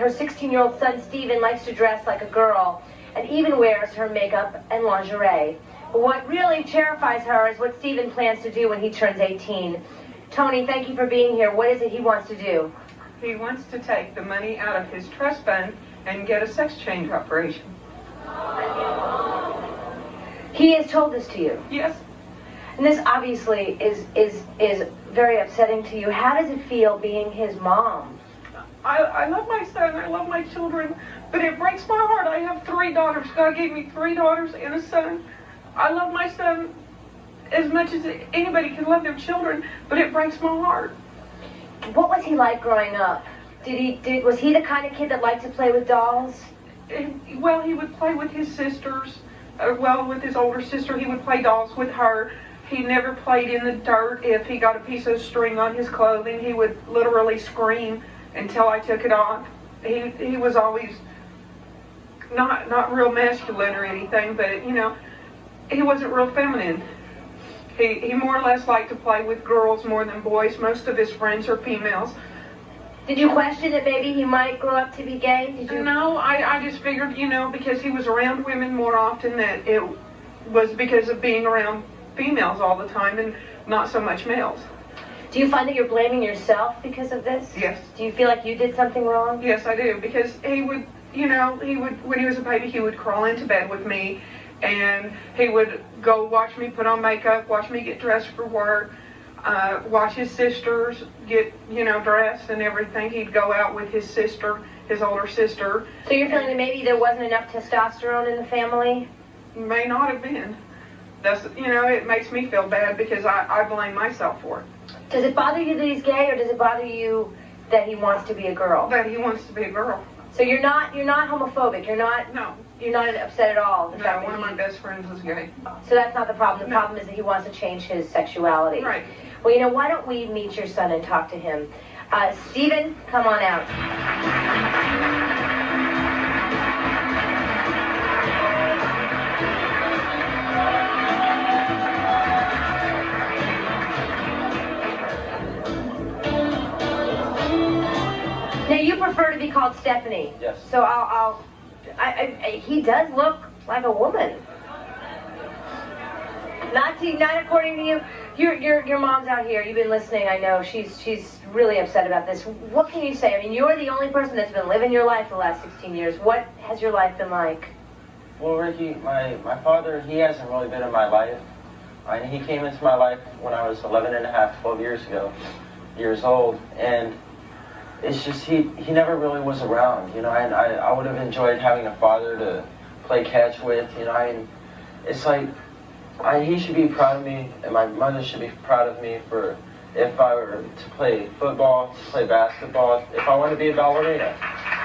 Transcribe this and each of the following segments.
her 16-year-old son, Steven, likes to dress like a girl and even wears her makeup and lingerie. But what really terrifies her is what Steven plans to do when he turns 18. Toni, thank you for being here. What is it he wants to do? He wants to take the money out of his trust fund and get a sex change operation. He has told this to you? Yes. And this obviously is very upsetting to you. How does it feel being his mom? I love my son, I love my children, but it breaks my heart. I have 3 daughters. God gave me 3 daughters and a son. I love my son as much as anybody can love their children, but it breaks my heart. What was he like growing up? Was he the kind of kid that liked to play with dolls? Well, he would play with his sisters. With his older sister, he would play dolls with her. He never played in the dirt. If he got a piece of string on his clothing, he would literally scream until I took it off. He was always not real masculine or anything, but you know, he wasn't real feminine. He more or less liked to play with girls more than boys. Most of his friends are females. Did you question that maybe he might grow up to be gay? Did you? No, I just figured, you know, because he was around women more often, that it was because of being around females all the time and not so much males. Do you find that you're blaming yourself because of this? Yes. Do you feel like you did something wrong? Yes, I do, because he would, you know, when he was a baby, he would crawl into bed with me, and he would go watch me put on makeup, watch me get dressed for work, watch his sisters get, you know, dressed and everything. He'd go out with his sister, his older sister. So you're feeling that maybe there wasn't enough testosterone in the family? May not have been. That's, you know, it makes me feel bad because I blame myself for it. Does it bother you that he's gay, or does it bother you that he wants to be a girl? That he wants to be a girl. So you're not homophobic. You're not upset at all. No, one of my best friends is gay. So that's not the problem. The problem is that he wants to change his sexuality. Right. Well, you know, why don't we meet your son and talk to him? Steven, come on out. Now, you prefer to be called Stephanie. Yes. So he does look like a woman. Not according to you. Your mom's out here. You've been listening. I know she's really upset about this. What can you say? I mean, you're the only person that's been living your life the last 16 years. What has your life been like? Well, Ricki, my father, he hasn't really been in my life. He came into my life when I was 11 and a half, 12 years old, and it's just he never really was around, you know. And I would have enjoyed having a father to play catch with, you know. It's like he should be proud of me, and my mother should be proud of me for if I were to play football, to play basketball, if I want to be a ballerina.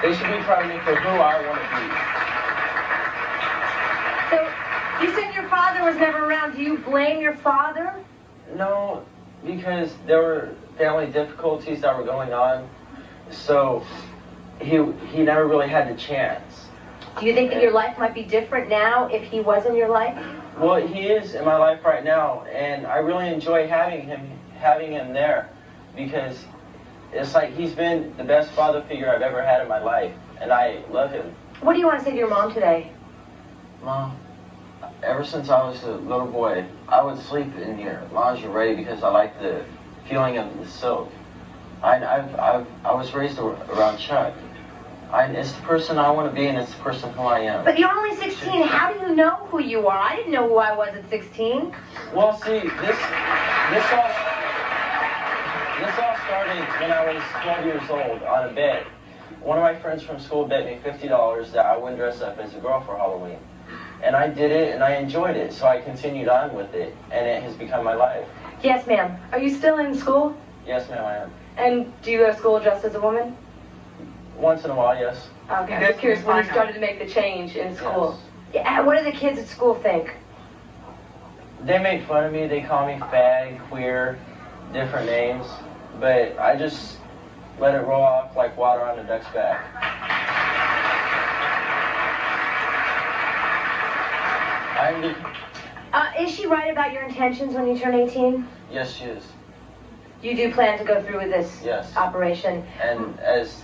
They should be proud of me for who I want to be. So you said your father was never around. Do you blame your father? No, because there were family difficulties that were going on. So he never really had the chance. Do you think that your life might be different now if he was in your life? Well, he is in my life right now, and I really enjoy having him there, because it's like he's been the best father figure I've ever had in my life, and I love him. What do you want to say to your mom today? Mom, ever since I was a little boy, I would sleep in your lingerie because I like the feeling of the silk. I was raised around Chuck. It's the person I want to be, and it's the person who I am. But you're only 16. How do you know who you are? I didn't know who I was at 16. Well, see, this all started when I was 12 years old on a bet. One of my friends from school bet me $50 that I wouldn't dress up as a girl for Halloween. And I did it, and I enjoyed it, so I continued on with it, and it has become my life. Yes, ma'am. Are you still in school? Yes, ma'am, I am. And do you go to school dressed as a woman? Once in a while, yes. Okay, I'm just curious when you started to make the change in school. Yes. Yeah, what do the kids at school think? They make fun of me. They call me fag, queer, different names. But I just let it roll off like water on a duck's back. Is she right about your intentions when you turn 18? Yes, she is. You do plan to go through with this Yes. operation? And as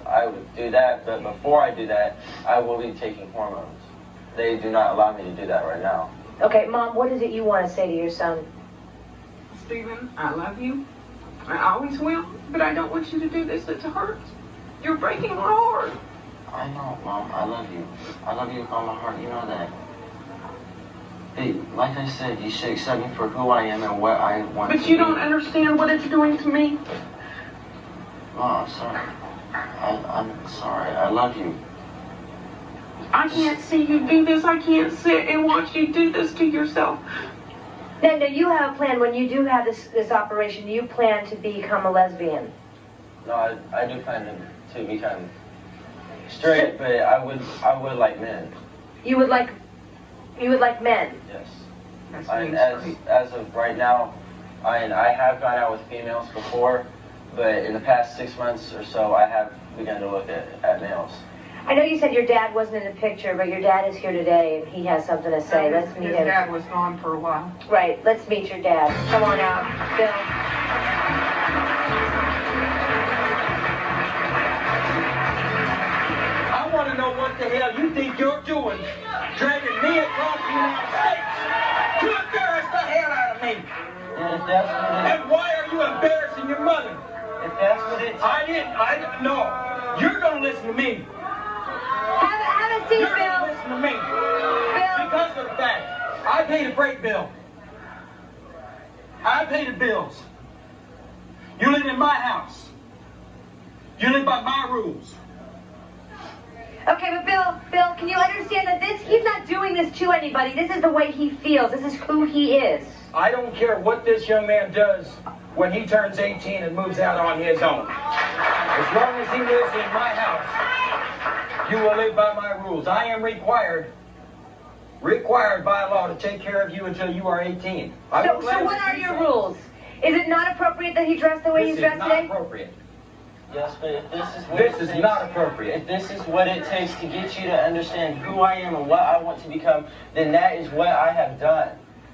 I would do that, but before I do that, I will be taking hormones. They do not allow me to do that right now. Okay, Mom, what is it you want to say to your son? Stephen, I love you. I always will, but I don't want you to do this. It hurts. You're breaking my heart. I know, Mom. I love you. I love you with all my heart. You know that. Hey, like I said, you should accept me for who I am and what I want to be. But you don't understand what it's doing to me. Oh, I'm sorry. I'm sorry. I love you. I can't see you do this. I can't sit and watch you do this to yourself. Now, you have a plan. When you do have this operation, you plan to become a lesbian. No, I do plan to become straight, but I would like men. You would like men. Yes. That's And really as of right now, I have gone out with females before, but in the past 6 months or so, I have begun to look at males. I know you said your dad wasn't in the picture, but your dad is here today, and he has something to say. Let's meet His him. dad was gone for a while. Right, let's meet your dad. Come on out, Bill. I want to know what the hell you think you're doing, dragging me across the United States. You embarrass the hell out of me. Yeah, if that's what it And why are you embarrassing your mother? if that's what it No. You're going to listen to me. Have a seat, You're going to Bill. listen to me. Bill. Because of the fact, I pay the freight bill. I pay the bills. You live in my house. You live by my rules. Okay, but Bill, can you understand that he's not doing this to anybody. This is the way he feels. This is who he is. I don't care what this young man does when he turns 18 and moves out on his own. As long as he lives in my house, you will live by my rules. I am required by law to take care of you until you are 18. So what are your rules? Is it not appropriate that he dressed the way he's dressed This is today? not appropriate. Yes, but if this is what This it is takes, not appropriate. if this is what it takes to get you to understand who I am and what I want to become, then that is what I have done.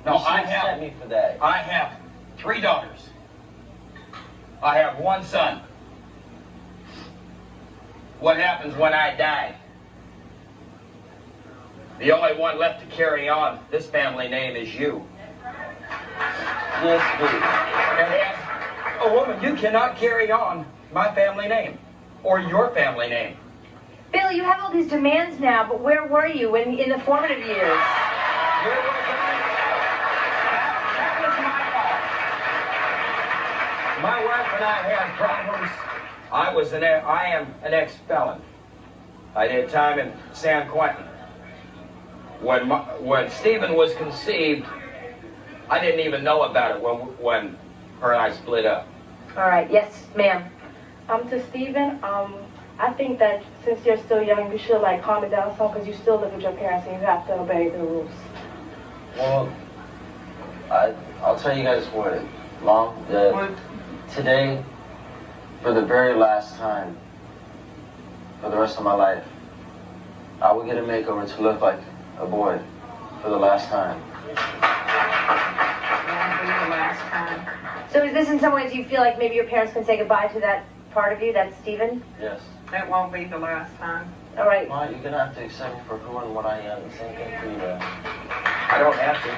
No, You should I accept have. me for that. I have 3 daughters. I have 1 son. What happens when I die? The only one left to carry on this family name is you. Yes, And as a woman, you cannot carry on my family name or your family name. Bill, you have all these demands now, but where were you in the formative years? Where was I? That was my fault. My wife and I had problems. I am an ex-felon. I did time in San Quentin. When Stephen was conceived, I didn't even know about it when her and I split up. All right, yes, ma'am. To Stephen, I think that since you're still young, you should calm it down some because you still live with your parents and you have to obey the rules. Well, I'll tell you guys what, Mom, that today, for the very last time, for the rest of my life, I will get a makeover to look like a boy for the last time. The last time. So is this in some ways you feel like maybe your parents can say goodbye to that part of you, that's Stephen? Yes. That won't be the last time. All right. Well, you're gonna have to accept me for who and what I am. The same thing for you, I don't have to.